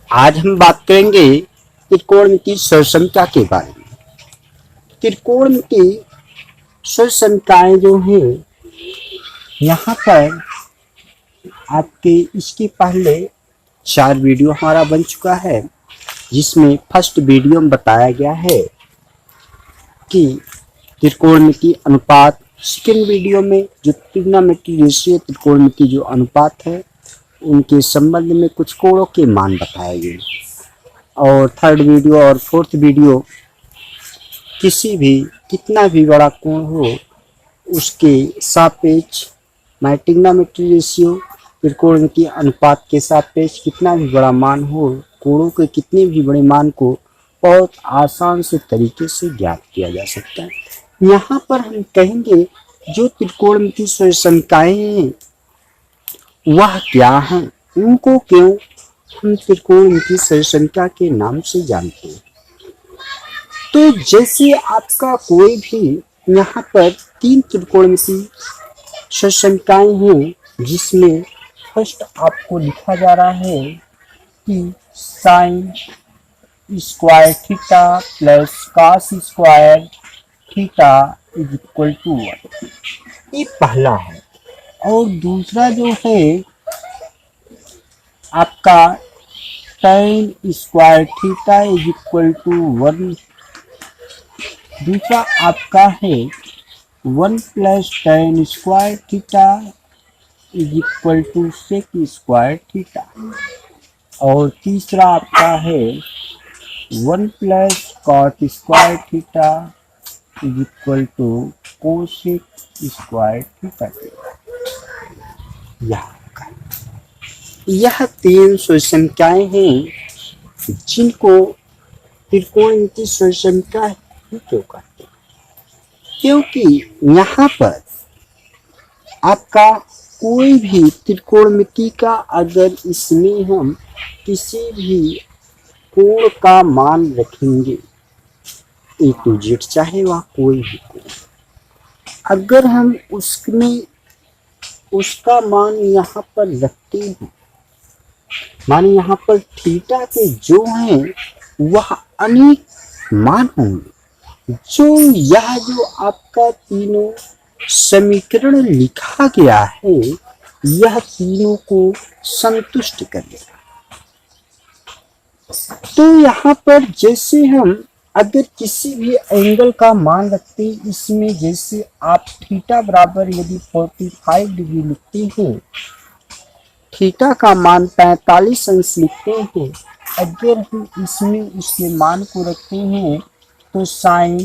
आज हम बात करेंगे त्रिकोणमितीय सरसंख्या के बारे में। त्रिकोणमितीय सरसंख्याएं जो हैं, यहाँ पर आपके इसके पहले 4 वीडियो हमारा बन चुका है, जिसमें फर्स्ट वीडियो में बताया गया है कि त्रिकोणमितीय अनुपात, सेकेंड वीडियो में जो ट्रिग्नोमेट्री रेशियो त्रिकोणमितीय जो अनुपात है उनके संबंध में कुछ कोणों के मान बताए गए, और थर्ड वीडियो और फोर्थ वीडियो किसी भी कितना भी बड़ा कोण हो उसके सापेक्ष ट्रिग्नोमेट्री रेशियो त्रिकोणमितीय अनुपात के सापेक्ष कितना भी बड़ा मान हो, कोणों के कितने भी बड़े मान को बहुत आसान से तरीके से ज्ञात किया जा सकता है। यहाँ पर हम कहेंगे जो त्रिकोणमितीय सरसंख्याएं हैं वह क्या हैं, उनको क्यों हम त्रिकोणमितीय सरसंख्या के नाम से जानते हैं। तो जैसे आपका कोई भी यहाँ पर 3 त्रिकोणमितीय सरसंख्याएं हैं, जिसमें फर्स्ट आपको लिखा जा रहा है कि sine square theta plus cos square theta is equal to 1, ये पहला है। और दूसरा जो है आपका tan square theta is equal to 1, दूसरा आपका है 1 plus tan square theta is equal to sec square theta, और तीसरा आपका है 1 plus cot square theta is equal to cosec square theta. यह 3 सरसंख्याएं हैं जिनको त्रिकोणमितीय सरसंख्या क्यों कहते हैं, क्योंकि यहाँ पर आपका कोई भी त्रिकोणमिति का अगर इसमें हम किसी भी कोण का मान रखेंगे A to Z, चाहे वह कोई भी कोण, अगर हम उसमें उसका मान यहाँ पर रखते हैं, माने यहाँ पर थीटा के जो हैं वह अनेक मान होंगे, जो यह जो आपका तीनों समीकरण लिखा गया है यह तीनों को संतुष्ट करेगा। तो यहाँ पर जैसे हम अगर किसी भी एंगल का मान रखते हैं, इसमें जैसे आप थीटा बराबर यदि 45 डिग्री लिखते हैं, थीटा का मान 45 अंश लिखते हैं, अगर हम इसमें उसके मान को रखते हैं तो sine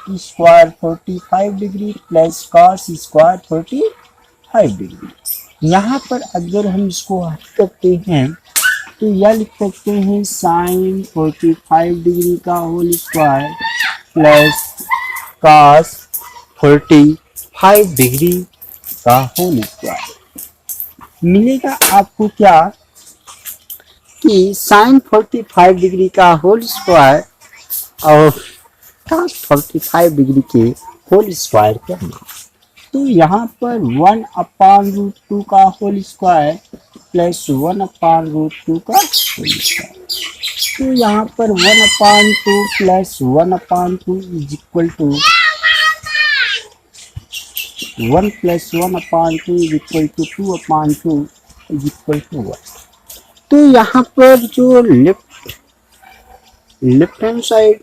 square 45 degree plus cos square 45 degree. यहाँ पर अगर हम इसको हल करते हैं तो यह लिख सकते हैं साइन 45 डिग्री का whole square plus cos 45 degree का होल स्क्वायर। मिलेगा आपको क्या कि साइन 45 डिग्री का होल स्क्वायर और कॉस 45 डिग्री के होल स्क्वायर का मान। तो यहाँ पर 1/√2 का होल स्क्वायर प्लस 1/√2 का होल स्क्वायर। तो यहाँ पर 1/2 plus 1/2 is equal to 1 plus 1/2 is equal to 2/2 is equal to 1। तो यहाँ पर जो left hand side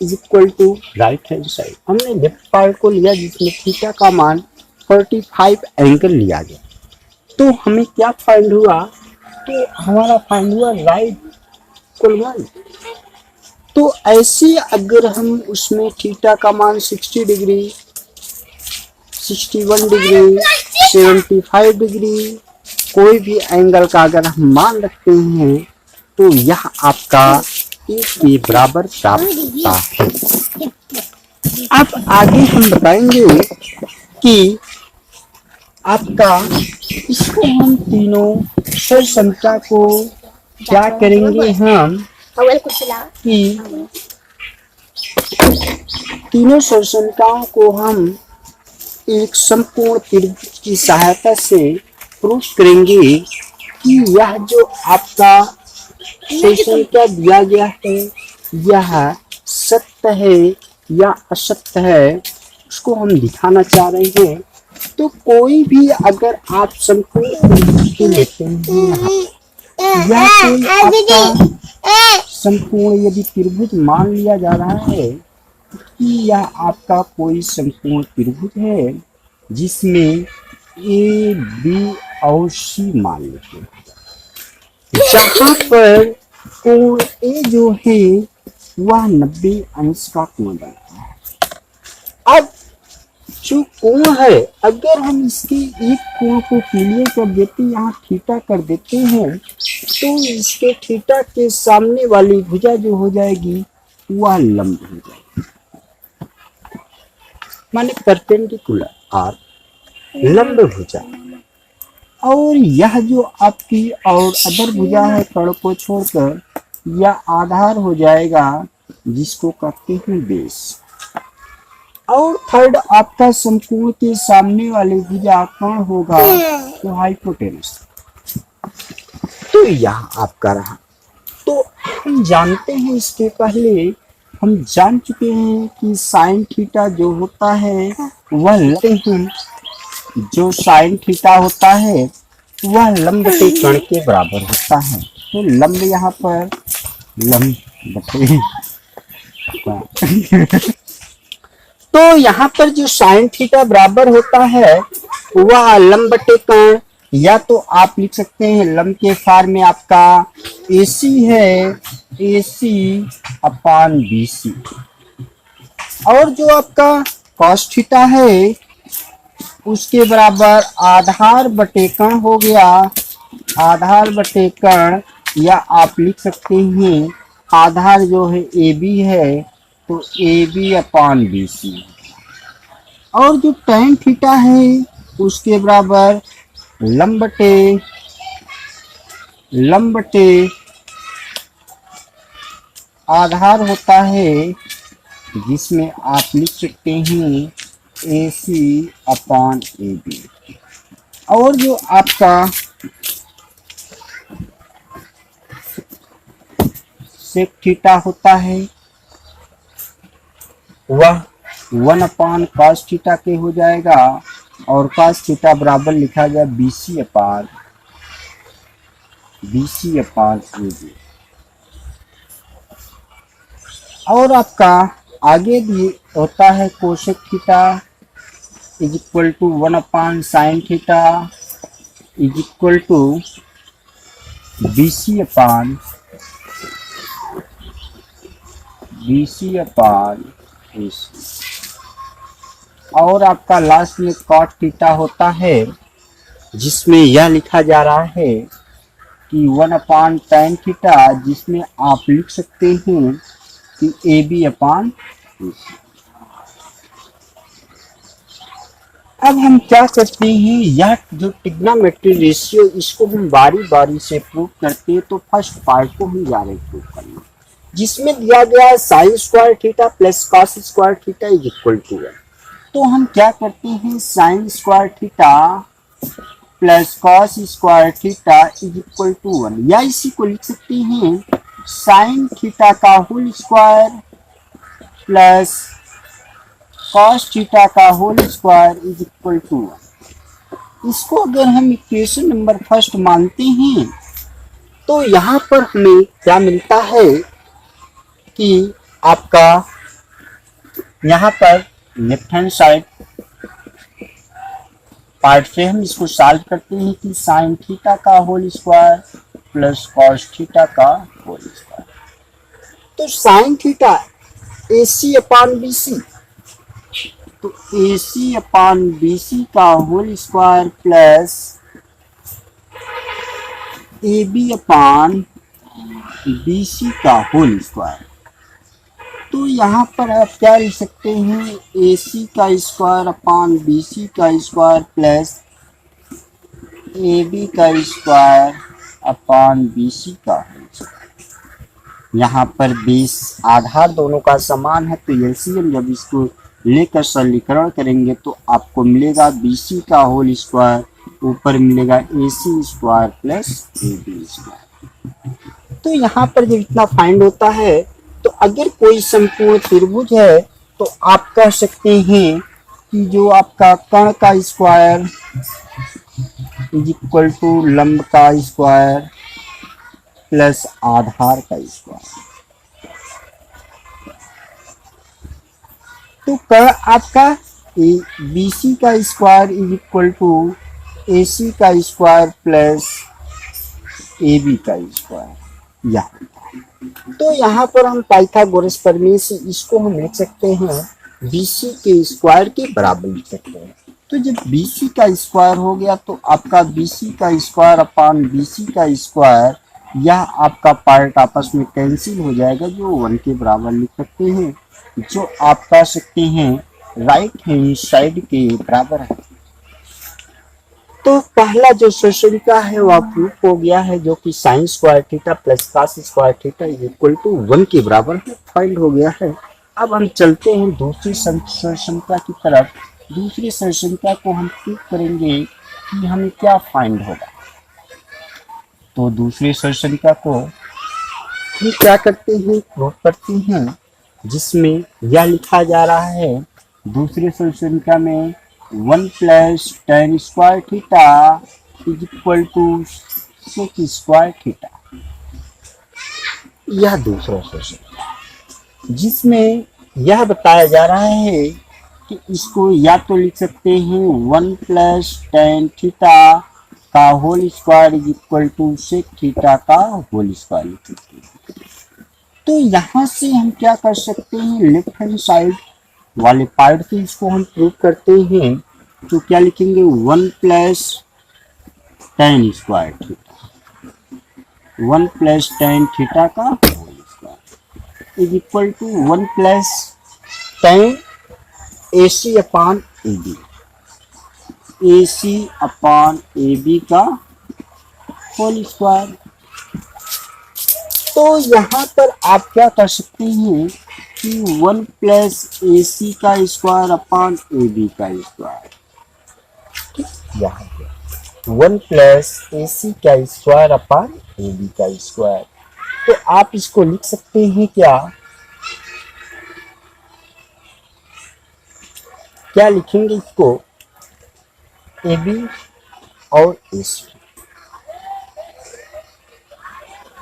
is equal to right hand side, हमने लेफ्ट पार्ट को लिया जिसमें थीटा का मान 45 एंगल लिया गया, तो हमें क्या फाइंड हुआ, तो हमारा फाइंड हुआ राइट इक्वल 1। तो ऐसे अगर हम उसमें थीटा का मान 60 डिग्री, 61 डिग्री, 75 डिग्री, कोई भी एंगल का अगर हम मान रखते हैं तो यह आपका 1 के बराबर प्राप्त होता है। अब आगे हम बताएंगे कि आपका इसको हम तीनों सरसंख्या को क्या करेंगे हम कि तीनों सरसंख्याओं को हम एक संपूर्ण त्रिभुज की सहायता से प्रूफ करेंगे कि यह जो आपका शोषण क्या दिया गया है, यह सत्य है या असत्य है, उसको हम दिखाना चाह रहे हैं। तो कोई भी अगर आप संपूर्ण लेते हैं, या कोई आपका संपूर्ण यदि त्रिभुज मान लिया जा रहा है कि यह आपका कोई संपूर्ण त्रिभुज है जिसमें ए बी और सी मान लेते हैं, जहाँ पर कोण ए जो है वह 90 अंश का कोण बनता है। अब जो कोण है, अगर हम इसके एक कोण को क्लियर कर देते, यहाँ थीटा कर देते हैं, तो इसके थीटा के सामने वाली भुजा जो हो जाएगी वह लंब हो जाएगी, माने परपेंडिकुलर और लंब भुजा। और यह जो आपकी और अदर भुजा है कर्ण को छोड़कर, यह आधार हो जाएगा जिसको कहते हैं बेस। और थर्ड आपका समकोण के सामने वाले भुजा कर्ण होगा तो हाइपोटेनस। तो यह आपका रहा। तो हम जानते हैं, इसके पहले हम जान चुके हैं कि साइन थीटा जो होता है वह लेते हैं, जो साइन थीटा होता है वह लंब बटे कर्ण के बराबर होता है। तो लंब यहाँ पर लंब बटे तो यहाँ पर जो साइन थीटा बराबर होता है वह लंब बटे कर्ण, या तो आप लिख सकते हैं लंब के फॉर्म में आपका AC है, AC अपान BC, और जो आपका cos थीटा है उसके बराबर आधार बटे कर्ण हो गया, आधार बटे कर्ण, या आप लिख सकते हैं आधार जो है AB है तो AB अपान BC, और जो tan थीटा है उसके बराबर लंब बटे आधार होता है जिसमें आप लिख सकते हैं AC अपान AB, और जो आपका सेक थीटा होता है वह 1 अपान cos थीटा के हो जाएगा, और cos थीटा बराबर लिखा गया BC अपान AB। और आपका आगे भी होता है cosec theta is equal to 1 upon sine theta is equal to BC upon AC। और आपका लास्ट में कॉट थीटा होता है जिसमें यह लिखा जा रहा है कि 1 अपान tan थीटा, जिसमें आप लिख सकते हैं कि AB अपान AC। अब हम क्या करते हैं, यह जो ट्रिग्नोमेट्री रेशियो इसको हम बारी बारी से प्रूव करते हैं। तो फर्स्ट पार्ट को हम जा रहे हैं प्रूव करने, जिसमें दिया गया है sine square theta plus cos square theta is equal to 1। तो हम क्या करते हैं, sine square theta plus cos square theta is equal to 1, या इसी को लिख सकते हैं साइन थीटा का whole square plus cos theta का whole square is equal to 1। इसको अगर हम इक्वेशन नंबर फर्स्ट मानते हैं तो यहाँ पर हमें क्या मिलता है कि आपका यहाँ पर लेफ्ट हैंड साइड पार्ट से हम इसको सॉल्व करते हैं कि साइन थीटा का whole square plus cos theta का होल स्क्वायर। तो sine theta AC upon BC, तो AC अपान BC का whole square plus AB upon BC का होल स्क्वायर। तो यहाँ पर आप क्या लिख सकते हैं, AC का स्क्वायर अपान BC का स्क्वायर प्लस AB का स्क्वायर अपान BC का होल स्क्वायर। यहाँ पर बेस आधार दोनों का समान है, तो एलसीएम जब इसको लेकर सरलीकरण करेंगे तो आपको मिलेगा BC का होल स्क्वायर, ऊपर मिलेगा AC square plus AB square. तो यहाँ पर जब इतना फाइंड होता है तो अगर कोई समकोण त्रिभुज है तो आप कह सकते हैं कि जो आपका कर्ण का स्क्वायर इज इक्वल टू लंब का स्क्वायर प्लस आधार का स्क्वायर। तो कर्ण आपका बी सी का square is equal to A C का स्क्वायर प्लस ए बी का स्क्वायर। यहाँ तो यहाँ पर हम पाइथागोरस प्रमेय से इसको हम लिख सकते हैं बी सी के स्क्वायर के बराबर लिख सकते हैं। तो जब बी सी का स्क्वायर हो गया तो आपका बी सी का स्क्वायर अपान बी सी का स्क्वायर, यह आपका पार्ट आपस में कैंसिल हो जाएगा जो 1 के बराबर लिख सकते हैं, जो आप कह सकते हैं राइट हैंड साइड के बराबर है। तो पहला जो समीकरण है वह प्रूफ हो गया है, जो कि sine square theta plus cos square theta is equal to 1 के बराबर है, फाइंड हो गया है। अब हम चलते हैं दूसरी समीकरण की तरफ। दूसरी समीकरण को हम प्रूफ करेंगे कि हमें क्या फाइंड होगा। तो दूसरी समीकरण को हम क्या करते हैं, प्रूफ करते हैं, जिसमें यह लिखा जा रहा है दूसरे समीकरण में 1 plus tan square theta is equal to sec square theta. यह दूसरा समीकरण जिसमें यह बताया जा रहा है कि इसको या तो लिख सकते हैं 1 प्लस tan थीटा का whole square is equal to sec theta का होल स्क्वायर लिख सकते हैं। तो यहाँ से हम क्या कर सकते हैं, लेफ्ट हैंड साइड वाले पार्ट से इसको हम प्रूव करते हैं। तो क्या लिखेंगे 1 plus tan square theta, 1 plus tan theta का whole square is equal to 1 plus tan A C upon A B, A C upon A B का होल स्क्वायर। तो यहाँ पर आप क्या कर सकते हैं कि 1 प्लस ए सी का स्क्वायर अपान ए बी का स्क्वायर, यहाँ पे 1 प्लस ए सी का स्क्वायर अपान ए बी का स्क्वायर। तो आप इसको लिख सकते हैं क्या लिखेंगे इसको, ए बी और ए सी।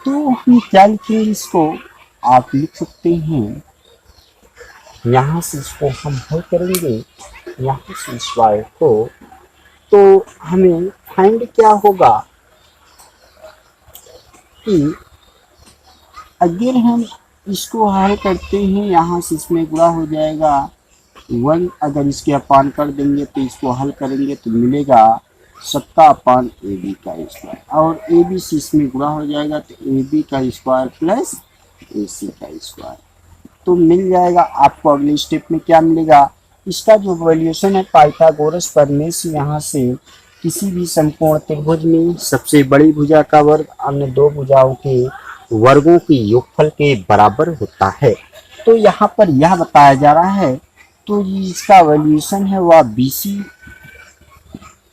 तो हम क्या लिखेंगे इसको, आप लिख सकते हैं, यहाँ से इसको हम हल करेंगे, यहाँ से स्क्वायर को, तो हमें फाइंड क्या होगा कि अगर हम इसको हल करते हैं, यहाँ से इसमें गुणा हो जाएगा 1, अगर इसके अपान कर देंगे तो इसको हल करेंगे तो मिलेगा 7 अपान ए बी का स्क्वायर, और ए बी से इसमें गुणा हो जाएगा तो ए बी का स्क्वायर प्लस ए सी का स्क्वायर, तो मिल जाएगा आपको। अगले स्टेप में क्या मिलेगा, इसका जो वैल्यूएशन है पाइथागोरस प्रमेय से, यहाँ से किसी भी समकोण त्रिभुज में सबसे बड़ी भुजा का वर्ग अन्य दो भुजाओं के वर्गों की योगफल के बराबर होता है। तो यहाँ पर यह बताया जा रहा है, तो इसका वैल्यूएशन है वह बी सी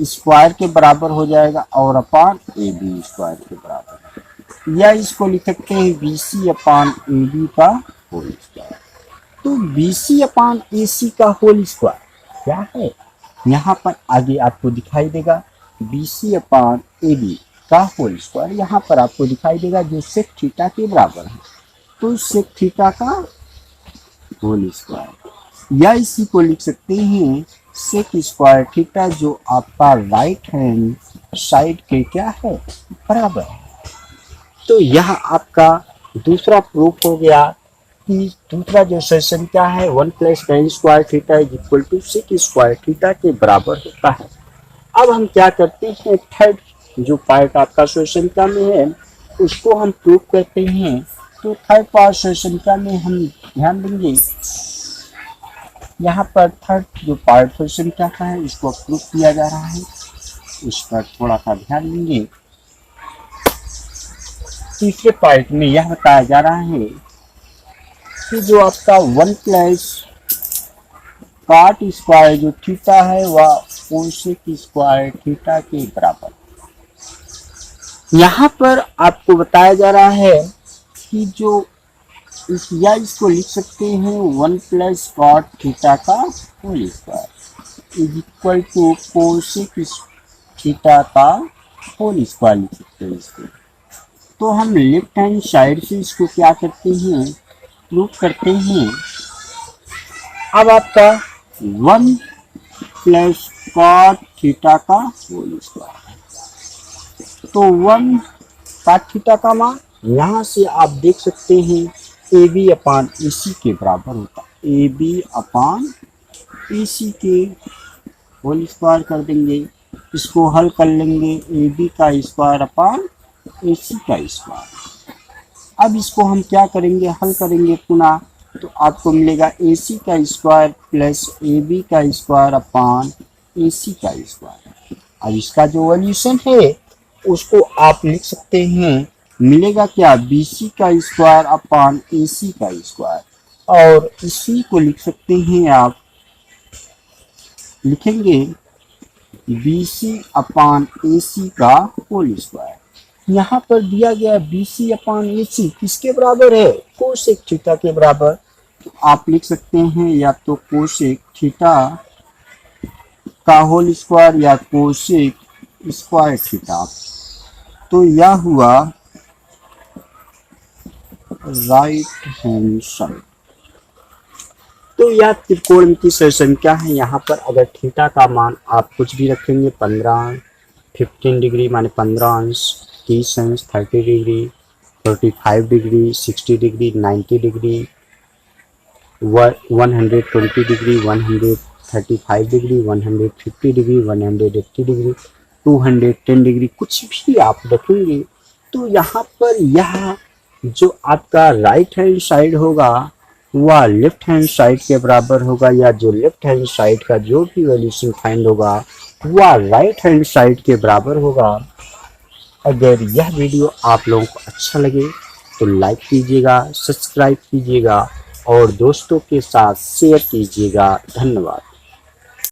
स्क्वायर के बराबर हो जाएगा और अपान ए बी स्क्वायर के बराबर, या इसको लिख सकते हैं B C upon A B का होल स्क्वायर। तो B C upon A C का होल स्क्वायर क्या है, यहाँ पर आगे आपको दिखाई देगा B C upon A B का होल स्क्वायर, यहाँ पर आपको दिखाई देगा जो सेक थीटा के बराबर है। तो सेक थीटा का होल स्क्वायर, या इसी को लिख सकते हैं सेक स्क्वायर थीटा, जो आपका राइट हैंड साइड के क्या है, बराबर है। तो यह आपका दूसरा प्रूफ हो गया कि दूसरा जो सेशन क्या है 1 plus tan square theta is equal to sec square theta के बराबर होता है। अब हम क्या करते हैं, थर्ड जो पार्ट आपका सेशन का में है उसको हम प्रूफ करते हैं। तो थर्ड पार्ट सेशन का में हम ध्यान देंगे, यहाँ पर थर्ड जो पार्ट सेशन का है इसको प्रूफ किया जा रहा है, उस पर थोड़ा सा ध्यान देंगे। तीसरे पार्ट में यह बताया जा रहा है कि जो आपका 1 प्लस कॉट स्क्वायर जो थीटा है वह कोसेक स्क्वायर थीटा के बराबर, यहाँ पर आपको बताया जा रहा है कि जो इसको लिख सकते हैं 1 प्लस कॉट थीटा का whole square is equal to cosec theta का होल स्क्वायर लिख सकते हैं इसको। तो हम लेफ्ट हैंड साइड से इसको क्या करते हैं, प्रूव करते हैं। अब आपका 1 प्लस कॉट थीटा का होल स्क्वायर, तो 1 कॉट थीटा का मान यहाँ से आप देख सकते हैं ए बी अपान ए सी के बराबर होता है। ए बी अपान ए सी के होल स्क्वायर कर देंगे, इसको हल कर लेंगे ए बी का स्क्वायर अपान ए सी का स्क्वायर। अब इसको हम क्या करेंगे, हल करेंगे पुनः, तो आपको मिलेगा ए सी का स्क्वायर प्लस ए बी का स्क्वायर अपान ए सी का स्क्वायर। अब इसका जो वैल्यूशन है उसको आप लिख सकते हैं, मिलेगा क्या, बी सी का स्क्वायर अपान ए सी का स्क्वायर, और इसी को लिख सकते हैं आप, लिखेंगे B C upon A C का होल स्क्वायर। यहाँ पर दिया गया बी सी अपान ए सी किसके बराबर है, कोसेक थीटा के बराबर। तो आप लिख सकते हैं या तो कोसेक थीटा का होल स्क्वायर या कोसेक स्क्वायर थीटा। तो यह हुआ राइट हैंड साइड। तो यह त्रिकोणमितीय संख्या है। यहाँ पर अगर थीटा का मान आप कुछ भी रखेंगे, 15 15 डिग्री माने 15 अंश, 30 अंश, 30 degree, 45 degree, 60 degree, 90 degree, 120 degree, 135 degree, 150 degree, 180 degree, 210 degree, कुछ भी आप रखेंगे तो यहाँ पर यह जो आपका राइट हैंड साइड होगा वह लेफ्ट हैंड साइड के बराबर होगा, या जो लेफ्ट हैंड साइड का जो भी वैल्यूशन फाइंड होगा वह राइट हैंड साइड के बराबर होगा। अगर यह वीडियो आप लोगों को अच्छा लगे तो लाइक कीजिएगा, सब्सक्राइब कीजिएगा और दोस्तों के साथ शेयर कीजिएगा। धन्यवाद।